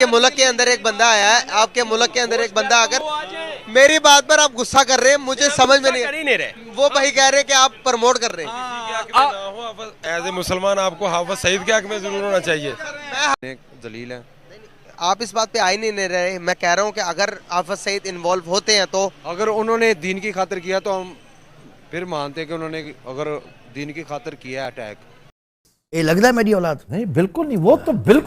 के मुल्क के अंदर एक बंदा आया है, आपके मुल्क के अंदर एक बंदा आकर मेरी बात पर आप गुस्सा कर रहे हैं, मुझे समझ में नहीं रहे। वो भाई कह रहे हैं कि आप प्रमोट कर रहे हैं। एज ए मुसलमान आपको हाफिज सईद के हक में जरूर होना चाहिए। दलील है। आप इस बात पे आ ही नहीं रहे। मैं कह रहा हूँ कि अगर हाफिज सईद इन्वॉल्व होते हैं तो अगर उन्होंने दीन की खातिर किया तो हम फिर मानते हैं कि उन्होंने अगर दीन की खातिर किया अटैक। ये लगता है मेरी औलाद नहीं, बिल्कुल नहीं। वो तो बिल्कुल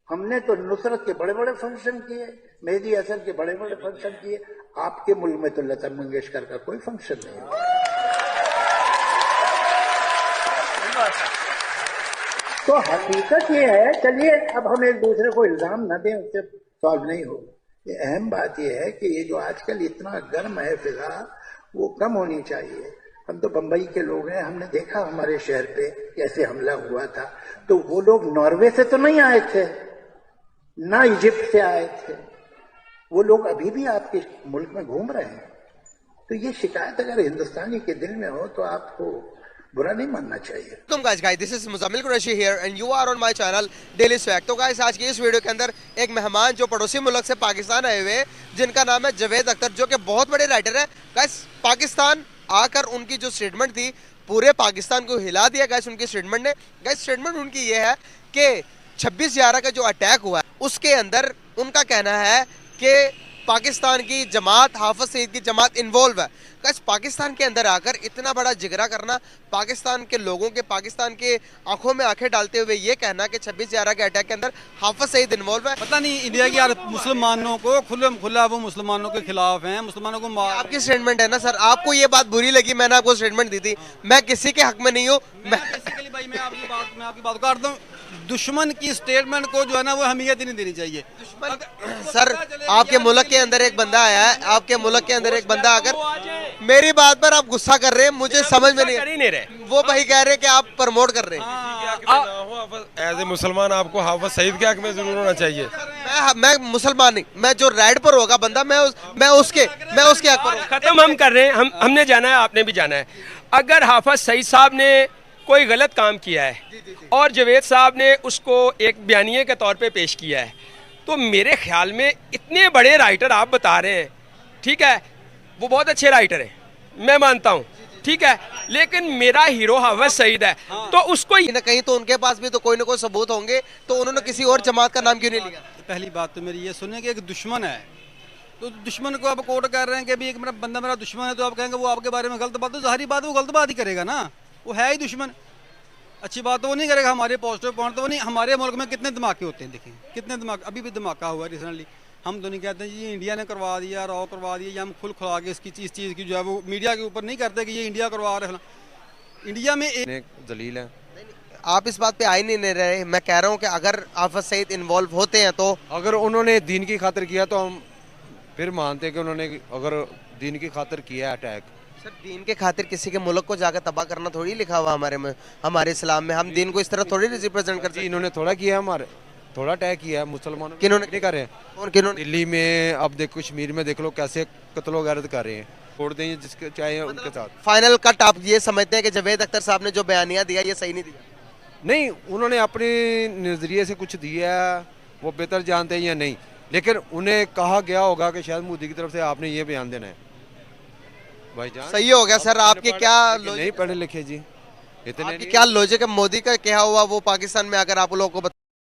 हमने तो नुसरत के बड़े बड़े फंक्शन किए, मेहदी हसन के बड़े बड़े फंक्शन किए। आपके मुल्क में तो लता मंगेशकर का कोई फंक्शन नहीं है। तो हकीकत ये है, चलिए अब हम एक दूसरे को इल्जाम न दें, उससे सॉल्व नहीं हो। ये अहम बात यह है कि ये जो आजकल इतना गर्म है फिजा, वो कम होनी चाहिए। हम तो बंबई के लोग हैं, हमने देखा हमारे शहर पे कैसे हमला हुआ था। तो वो लोग नॉर्वे से तो नहीं आए थे, ना इजिप्ट से आए थे, वो लोग अभी भी आपके मुल्क में घूम रहे हैं। तो ये शिकायत अगर हिंदुस्तानी के दिल में हो तो आपको बुरा नहीं मानना चाहिए। तुम guys this is Muzammil Qureshi here and you are on my channel daily swag. तो गाइस आज की इस वीडियो के अंदर एक मेहमान जो पड़ोसी मुल्क से पाकिस्तान आए हुए, जिनका नाम है जावेद अख्तर, जो कि बहुत बड़े राइटर है। गाइस पाकिस्तान आकर उनकी जो स्टेटमेंट थी, पूरे पाकिस्तान को हिला दिया गाइस उनकी स्टेटमेंट ने। गाइस स्टेटमेंट उनकी ये है कि 26/11 का जो अटैक हुआ है उसके अंदर उनका कहना है कि पाकिस्तान की जमात, हाफिज सईद की जमात इन्वॉल्व है। गाइस पाकिस्तान के अंदर आकर इतना बड़ा जिगरा करना, पाकिस्तान के लोगों के, पाकिस्तान के आंखों में आंखें डालते हुए ये कहना कि 26/11 के अटैक के अंदर हाफिज सईद इन्वॉल्व है। पता नहीं इंडिया की यार मुसलमानों को खुला वो मुसलमानों के खिलाफ हैं, मुसलमानों को आपकी स्टेटमेंट है ना सर, आपको ये बात बुरी लगी, मैंने आपको स्टेटमेंट दी थी। मैं किसी के हक में नहीं हूँ। बेसिकली भाई मैं आपकी बात करता हूँ, दुश्मन की स्टेटमेंट को जो है ना वो अहमियत ही नहीं देनी चाहिए। सर आपके मुल्क के अंदर एक बंदा आया है, आपके मुल्क के अंदर एक बंदा आकर मेरी बात पर आप गुस्सा कर रहे हैं, मुझे समझ में नहीं रहे। वो भाई कह रहे हैं कि आप प्रमोट कर रहे हैं। एज ए मुसलमान आपको हाफिज सईद के हक में जरूर होना चाहिए। मैं मुसलमान नहीं, मैं जो राइड पर होगा बंदा, मैं उसके हक पर। खत्म हम कर रहे हैं, हमने जाना है, आपने भी जाना है। अगर हाफिज सईद साहब ने कोई गलत काम किया है और जावेद साहब ने उसको एक बयानिए के तौर पे पेश किया है, तो मेरे ख्याल में इतने बड़े राइटर आप बता रहे हैं, ठीक है, वो बहुत अच्छे राइटर हैं, मैं मानता हूँ, ठीक है, लेकिन मेरा हीरो हाफिज सईद है। तो उसको कहीं तो उनके पास भी तो कोई ना कोई सबूत होंगे, तो उन्होंने किसी और जमात का नाम क्यों नहीं लिया? पहली बात तो मेरी ये सुनने कि एक दुश्मन है, तो दुश्मन को आप कोट कर रहे हैं कि भी एक मेरा बंदा मेरा दुश्मन है, तो आप कहेंगे वो आपके बारे में गलत बात, तो जाहिर बात वो गलत बात ही करेगा ना, वो है ही दुश्मन। अच्छी बात तो वो नहीं करेगा। हमारे पॉजिटिव पॉइंट तो वो नहीं। हमारे मुल्क में कितने धमाके होते हैं, देखिए कितने धमाके, अभी भी धमाका हुआ रिसेंटली। हम तो नहीं कहते जी इंडिया ने करवा दिया, रॉ करवा दिया, या हम खुल खुला के इसकी इस चीज़ की जो है वो मीडिया के ऊपर नहीं करते कि ये इंडिया करवा रहे हैं। इंडिया में एक दलील है। आप इस बात पे आ ही नहीं रहे। मैं कह रहा हूँ कि अगर हाफिज सईद इन्वॉल्व होते हैं तो अगर उन्होंने दीन की खातिर किया तो हम फिर मानते हैं कि उन्होंने अगर दीन की खातिर किया अटैक। सर दीन के खातिर किसी के मुल्क को जाकर तबाह करना थोड़ी लिखा हुआ हमारे इस्लाम में। हम दीन को इस तरह थोड़ी रिप्रेजेंट करते हैं। इन्होंने थोड़ा किया, हमारे थोड़ा अटैक किया है मुसलमानों। किन्होंने नहीं कर रहे हैं? और किन्होंने? दिल्ली में अब देखो, कश्मीर में देख लो कैसे कत्ल वगैरह कर रहे हैं। छोड़ देंगे जिसके चाहे उनके साथ। फाइनल कट आप ये समझते हैं कि जावेद अख्तर साहब ने जो बयानिया दिया ये सही नहीं दिया? नहीं, उन्होंने अपने नज़रिए से कुछ दिया, वो बेहतर जानते हैं या नहीं, लेकिन उन्हें कहा गया होगा कि शायद मोदी की तरफ से आपने ये बयान देना है। भाईजान सही हो गया सर। आपके क्या नहीं पढ़े लिखे जी, इतने क्या लॉजिक है? मोदी का क्या हुआ वो पाकिस्तान में आकर आप लोगों को